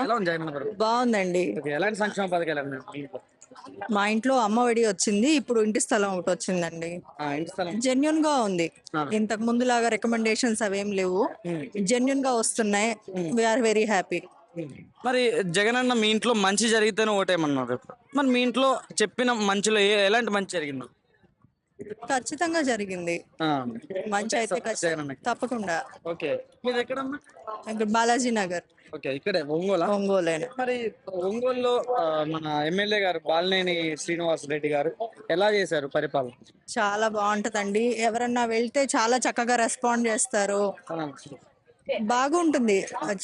ఎలా ఉంది జగన్ గారు? బాగుందండి. ఓకే, ఎలాంటి సంక్షేమ పథకాలు ఉన్నాయి మీ ఇంట్లో? మా ఇంట్లో అమ్మఒడి వచ్చింది, ఇప్పుడు ఇంటి స్థలం ఒకటి వచ్చిందండి. ఇంటి స్థలం. జెన్యున్ గా ఉంది. ఆ. ఇంతకు ముందులాగా రికమెండేషన్స్ అవేం లేవు, ఉమ్. జెన్యున్ గా వస్తున్నాయి. We are very happy. మరి జగన్ అన్న మీ ఇంట్లో మంచి జరిగితేనే ఓటేయమన్నారు. మరి మీ ఇంట్లో చెప్పిన మంచిలో ఎలాంటి మంచి జరిగింది? ఖచ్చితంగా జరిగింది. ఆ. మంచి అయితే జగన్ అన్నకి. తప్పకుండా. ఓకే, మీది ఎక్కడమ్మా? ఇక్కడ బాలాజీ నగర్, ఓకే, ఇక్కడే ఒంగోలా? ఒంగోలేను. మరి ఒంగోలులో మన ఎమ్మెల్యే గారు బాలినేని శ్రీనివాస్ రెడ్డి గారు ఎలా చేశారు పరిపాలన? చాలా బాగుంటదండి. ఎవరన్నా వెళ్తే చాలా చక్కగా రెస్పాండ్ చేస్తారు. ఆ. బాగుంటుంది.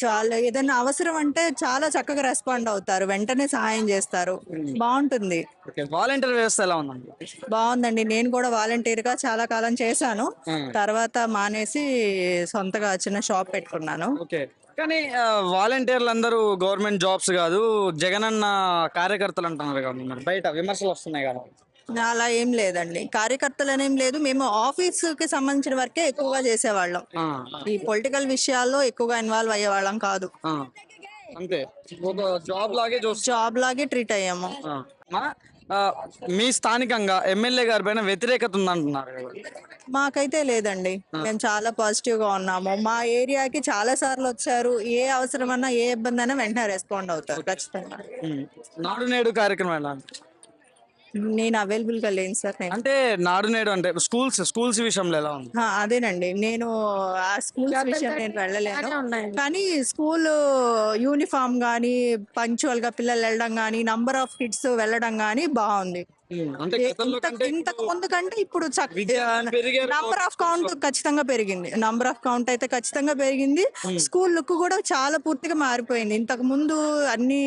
చాలా ఏదైనా అవసరం అంటే చాలా చక్కగా రెస్పాండ్ అవుతారు, వెంటనే సహాయం చేస్తారు. బాగుంటుంది. ఓకే, వాలంటీర్ వ్యవస్థ ఎలా ఉందండి? బాగుందండి. నేను కూడా వాలంటీర్ గా చాలా కాలం చేశాను. తర్వాత మానేసి సొంతగా చిన్న షాప్ పెట్టుకున్నాను. ఓకే, కానీ వాలంటీర్లు అందరూ గవర్నమెంట్ జాబ్స్ కాదు, జగన్ అన్న కార్యకర్తలు అంటున్నారు కదా, మరి బయట విమర్శలు వస్తున్నాయి కదా. అలా ఏం లేదండి, కార్యకర్తలనేం లేదు. మేము ఆఫీస్ కి సంబంధించిన వరకే ఎక్కువగా చేసేవాళ్ళం. ఆ, ఈ పొలిటికల్ విషయాల్లో ఎక్కువగా ఇన్వాల్వ్ అయ్యేవాళ్ళం కాదు. ఆ, అంతే, ఒక జాబ్ లాగే చూస్తా. జాబ్ లాగే ట్రీట్ అయ్యాము. ఆ, మీ స్థానికంగా ఎమ్మెల్యే గారి పైన వ్యతిరేకత ఉందంటున్నారు కదా. మాకైతే లేదండి, మేము చాలా పాజిటివ్ గా ఉన్నాము. మా ఏరియాకి చాలా సార్లు వచ్చారు. ఏ అవసరమన్నా ఏ ఇబ్బంది అయినా వెంటనే రెస్పాండ్ అవుతారు ఖచ్చితంగా. నాడు నేడు కార్యక్రమం ఎలా ఉంది? నేను అవైలబుల్ గా లేను సార్. నేను అంటే నాడు నేడు అంటే స్కూల్స్ విషయంలో ఎలా ఉంది? అదేనండి, నేను ఆ స్కూల్ విషయం నేను వెళ్ళలేను. కానీ స్కూల్ యూనిఫామ్ గానీ, పంక్చువల్ గా పిల్లలు వెళ్ళడం గానీ, నంబర్ ఆఫ్ కిడ్స్ వెళ్ళడం గానీ బాగుంది. అంటే గతంలో కంటే ఇంతకు ముందు కంటే ఇప్పుడు పెరిగారు. నంబర్ ఆఫ్ కౌంట్ ఖచ్చితంగా పెరిగింది. నంబర్ ఆఫ్ కౌంట్ అయితే ఖచ్చితంగా పెరిగింది. స్కూల్ లుక్ కూడా చాలా పూర్తిగా మారిపోయింది. ఇంతకు ముందు అన్ని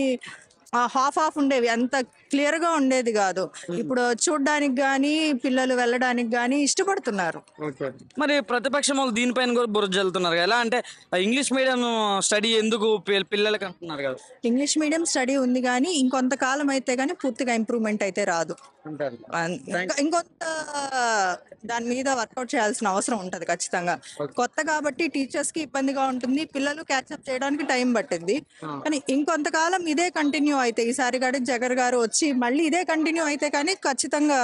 హాఫ్ ఉండేవి, అంత క్లియర్ గా ఉండేది కాదు. ఇప్పుడు చూడడానికి గానీ, పిల్లలు వెళ్ళడానికి గానీ ఇష్టపడుతున్నారు. ఓకే, మరి ప్రతిపక్షం వాళ్ళు దీనిపైన కూడా బురద జల్లుతున్నారు కదా. ఎలా అంటే ఇంగ్లీష్ మీడియం స్టడీ ఎందుకు పిల్లలకి అంటున్నారు కదా. ఇంగ్లీష్ మీడియం స్టడీ ఉంది కానీ ఇంకొంతకాలం అయితే కానీ పూర్తిగా ఇంప్రూవ్మెంట్ అయితే రాదు. అంటారు. ఇంకొంత దాని మీద వర్కౌట్ చేయాల్సిన అవసరం ఉంటది ఖచ్చితంగా. కొత్త కాబట్టి టీచర్స్ కి ఇబ్బందిగా ఉంటుంది, పిల్లలు క్యాచ్అప్ చేయడానికి టైం పట్టింది. కానీ ఇంకొంతకాలం ఇదే కంటిన్యూ అయితే, ఈసారి కాడి జగన్ గారు వచ్చి మళ్ళీ ఇదే కంటిన్యూ అయితే కానీ ఖచ్చితంగా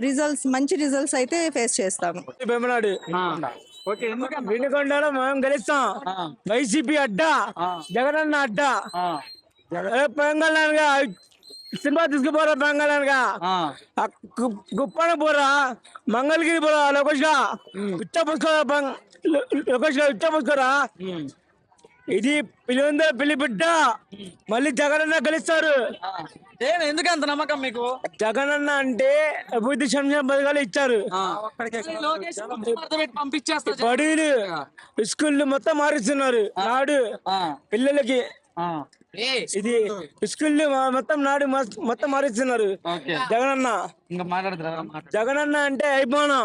రిజల్ట్స్, మంచి రిజల్ట్స్ అయితే ఫేస్ చేస్తాము. ఓకే, ఎందుకంటే వినుకొండలో మేము గెలుస్తాం. వైసీపీ అడ్డా, జగనన్న అడ్డా. పెంగళానుగా సినిమా తీసుకుపోరా, పెంగళానుగా గుప్పన పోరా, మంగళగిరి పోరా, లోకేష్ గా ఇచ్చ పుసుకోరా, లోకేష్ గా ఇచ్చ పుసుకోరా. ఇది పిలివంద పిల్లి బిడ్డ, మళ్ళీ జగనన్న గెలుస్తారు. ఎందుకంత నమ్మకం మీకు? జగనన్న అంటే అభివృద్ధి సంక్షేమ పథకాలు ఇచ్చారు. బడులు స్కూళ్ళు మొత్తం మారుస్తున్నారు. నాడు పిల్లలకి ఇది స్కూళ్ళు మొత్తం నాడు మొత్తం మారుస్తున్నారు. జగనన్న అంటే అయిపోయినా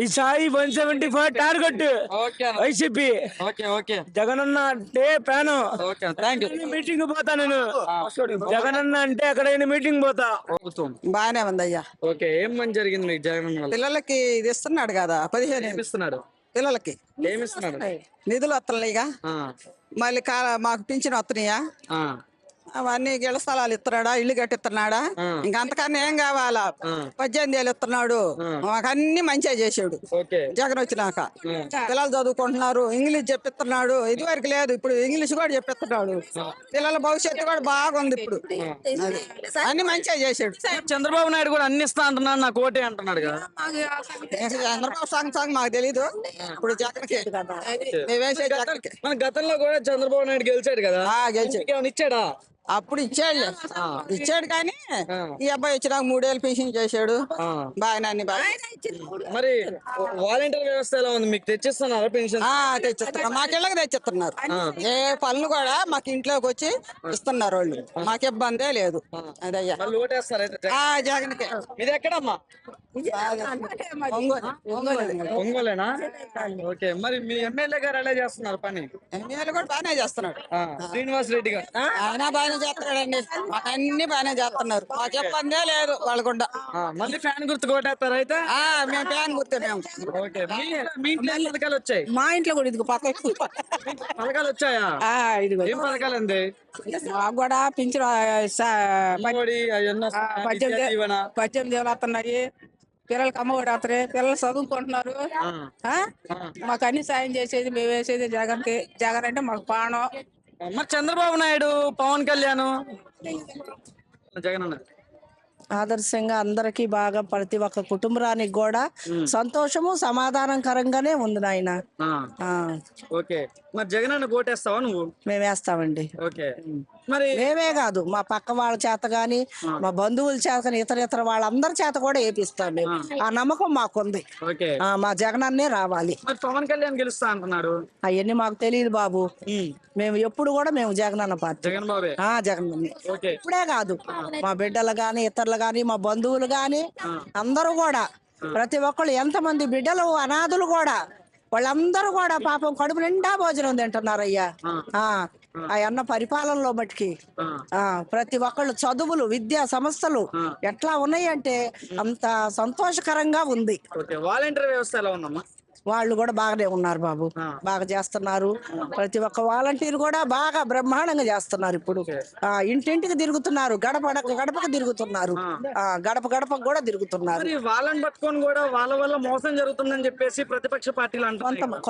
ఈసారి 175 టార్గెట్ వైసీపీ. జగనన్న అంటే ప్యాను. మీటింగ్ పోతా నేను. జగనన్న అంటే ఎక్కడైనా మీటింగ్ పోతా. బాగానే ఉందయ్యా. ఓకే, ఏం మంచి జరిగింది మీకు జగన్ వల్ల? పిల్లలకి ఇది ఇస్తున్నాడు కదా, 15 ఇస్తున్నాడు. పిల్లలకి ఏమిస్తున్నాడు? నిధులు వస్తున్నాయిగా, మళ్ళీ మాకు పింఛన్ వస్తున్నాయా, అవన్నీ ఇళ్ల స్థలాలు ఇస్తున్నాడా, ఇల్లు కట్టిస్తున్నాడా, ఇంకా అంతకన్నా ఏం కావాలా. 18 ఏళ్ళు ఇస్తున్నాడు, మాకు అన్ని మంచిగా చేసాడు జగన్ వచ్చినాక. పిల్లలు చదువుకుంటున్నారు, ఇంగ్లీష్ చెప్పిస్తున్నాడు. ఇదివరకు లేదు, ఇప్పుడు ఇంగ్లీష్ కూడా చెప్పిస్తున్నాడు. పిల్లల భవిష్యత్తు కూడా బాగుంది ఇప్పుడు. అన్ని మంచిగా చేసాడు. చంద్రబాబు నాయుడు కూడా అన్ని ఇస్తా అంటున్నాడు, నాకు ఓటే అంటున్నాడు కదా. చంద్రబాబు సంగతి మాకు తెలీదు. ఇప్పుడు జగన్కి వేసే జగన్కి. మన గతంలో కూడా చంద్రబాబు నాయుడు గెలిచాడు కదా, గెలిచాడు. ఇచ్చాడా? అప్పుడు ఇచ్చాడు కానీ ఈ అబ్బాయి వచ్చినాక 3 ఏళ్ళు పెన్షన్ చేశాడు. బాగా అన్ని బాగా. మరి వాలంటీర్ వ్యవస్థ ఎలా ఉంది మీకు? తెచ్చిస్తున్నారా పెన్షన్? తెచ్చిస్తున్నారు, మాకెళ్ళకి తెచ్చిస్తున్నారు. ఏ పనులు కూడా మాకు ఇంట్లోకి వచ్చి ఇస్తున్నారు వాళ్ళు, మాకు ఇబ్బందే లేదు. అదయ్యా, జగన్కి. ఇది ఎక్కడమ్మా? ఒంగోలేనా? ఓకే, మరి మీ ఎమ్మెల్యే గారు ఎలా చేస్తున్నారు పని? ఎమ్మెల్యే కూడా బాగానే చేస్తున్నాడు. శ్రీనివాస్ రెడ్డి గారు ఆయన బాగానే చేస్తున్నాడండి, మాకు అన్ని బాగానే చేస్తున్నారు, మాకు చెప్పందే లేదు వాళ్ళు కూడా. మళ్ళీ ఫ్యాన్ గుర్తు కొట్టేస్తారు అయితే. మేము ఫ్యాన్ గుర్తున్నాము. ఓకే, మీ ఇంట్లో ఏం పథకాలు వచ్చాయి? మా ఇంట్లో కూడా ఇదిగో పక్క పథకాలు వచ్చాయా? ఇదిగో ఏం పథకాలు అండి? మాకు కూడా పింఛను అమ్మఒడి అవన్నీ వస్తున్నాయా? విద్యా దీవెన? 18 వేలు వస్తున్నాయి, పిల్లలకి అమ్మఒడి వస్తున్నాయి, పిల్లలు చదువుకుంటున్నారు. ఆ? మాకు అన్ని సాయం చేసేది మేము వేసేది జగన్కి. జగన్ అంటే మాకు ప్రాణం. మరి చంద్రబాబు నాయుడు, పవన్ కళ్యాణ్, జగన్ అన్న ఆదర్శంగా అందరికీ బాగా ప్రతి ఒక్క కుటుంబానికి కూడా సంతోషము సమాధానకరంగానే ఉంది నాయన. ఓకే, మరి జగన్ అన్న ఓటేస్తావా నువ్వు? మేము వేస్తామండి. ఓకే, మరి మేమే కాదు మా పక్క వాళ్ళ చేత గాని మా బంధువుల చేత గాని ఇతర వాళ్ళందరి చేత కూడా వేపిస్తాం మేము. ఆ నమ్మకం మాకుంది. ఓకే, మా జగనన్నే రావాలి. మరి పవన్ కళ్యాణ్ గెలుస్తా అంటున్నాడు. అవన్నీ మాకు తెలియదు బాబు. మేము ఎప్పుడు కూడా మేము జగనన్న పార్టీ. జగన్ బాబే. జగనన్నే. ఓకే, ఇప్పుడే కాదు మా బిడ్డలు గాని ఇతరులు గాని మా బంధువులు గాని అందరూ కూడా ప్రతి ఒక్కళ్ళు ఎంతమంది బిడ్డలు అనాథులు కూడా వాళ్ళందరూ కూడా పాపం కడుపు నిండా భోజనం తింటున్నారు అయ్యా. ఆ అన్న పరిపాలనలో మట్టుకి ప్రతి ఒక్కళ్ళు చదువులు విద్యా సంస్థలు ఎట్లా ఉన్నాయి అంటే అంత సంతోషకరంగా ఉంది. ఓకే, వాలంటీర్ వ్యవస్థ ఎలా ఉందమ్మా? వాళ్ళు కూడా బాగానే ఉన్నారు బాబు, బాగా చేస్తున్నారు. ప్రతి ఒక్క వాలంటీర్ కూడా బాగా బ్రహ్మాండంగా చేస్తున్నారు. ఇప్పుడు ఇంటింటికి తిరుగుతున్నారు, గడపకు తిరుగుతున్నారు, గడప గడపకు కూడా తిరుగుతున్నారు. మరి వాళ్ళని పట్టుకొని కూడా వాళ్ళ వల్ల మోసం జరుగుతుందని చెప్పేసి ప్రతిపక్ష పార్టీలు అంటున్నారు.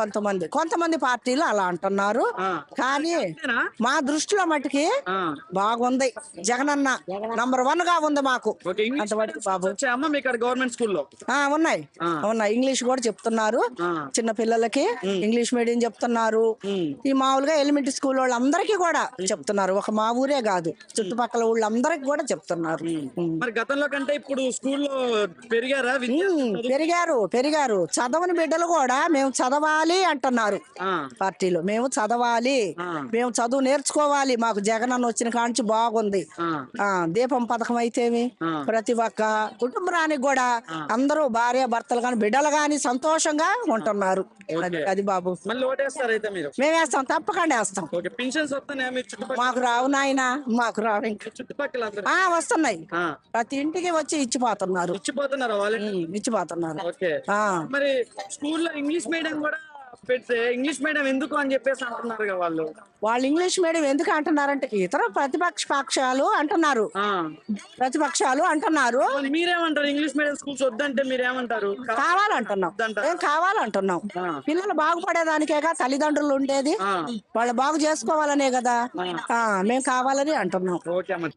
కొంతమంది పార్టీలు అలా అంటున్నారు. కానీ మా దృష్టిలో మట్టుకి బాగుంది. జగనన్న నంబర్ 1 గా ఉంది మాకు. అంతవరకు బాబు. అమ్మ మీ గవర్నమెంట్ స్కూల్లో ఉన్నాయి ఇంగ్లీష్ కూడా చెప్తున్నారు. చిన్న పిల్లలకి ఇంగ్లీష్ మీడియం చెప్తున్నారు. ఈ మామూలుగా ఎలిమెంటరీ స్కూల్ వాళ్ళందరికీ కూడా చెప్తున్నారు. ఒక మా ఊరే కాదు చుట్టుపక్కల ఊళ్ళందరికి కూడా చెప్తున్నారు. మరి గతంలో కంటే ఇప్పుడు స్కూల్లో పెరిగారా? పెరిగారు. చదవని బిడ్డలు కూడా మేము చదవాలి అంటున్నారు. పార్టీలో మేము చదవాలి, మేము చదువు నేర్చుకోవాలి. మాకు జగన్ అన్న వచ్చిన కాంచి బాగుంది. దీపం పథకం అయితేమి ప్రతి ఒక్క కుటుంబానికి కూడా అందరూ భార్య భర్తలు గాని బిడ్డలు గాని సంతోషంగా ఉంటున్నారు. అది బాబు. మళ్ళీ ఓటేస్తారు అయితే మీరు? మేము వేస్తాం, తప్పకుండా వేస్తాం. పింఛన్స్ వస్తున్నాయా మీ చుట్టుపక్కల? మాకు రావు నాయన, మాకు రావు. ఇంకా చుట్టుపక్కల వస్తున్నాయి. ప్రతి ఇంటికి వచ్చి ఇచ్చిపోతున్నారు. ఇచ్చిపోతున్నారు. ఓకే, మరి స్కూల్లో ఇంగ్లీష్ మీడియం కూడా పెడితే ఇంగ్లీష్ మీడియం ఎందుకు అని చెప్పేసి అంటున్నారు వాళ్ళు ఇంగ్లీష్ మీడియం ఎందుకు అంటున్నారంటే ఇతర ప్రతిపక్షాలు అంటున్నారు. మీరేమంటారు? ఇంగ్లీష్ మీడియం స్కూల్స్ వద్దంటే మీరేమంటారు? కావాలంటున్నాం. పిల్లలు బాగుపడేదానికేగా తల్లిదండ్రులు ఉండేది. వాళ్ళు బాగు చేసుకోవాలనే కదా మేము కావాలని అంటున్నాం. ఓకే అమ్మ.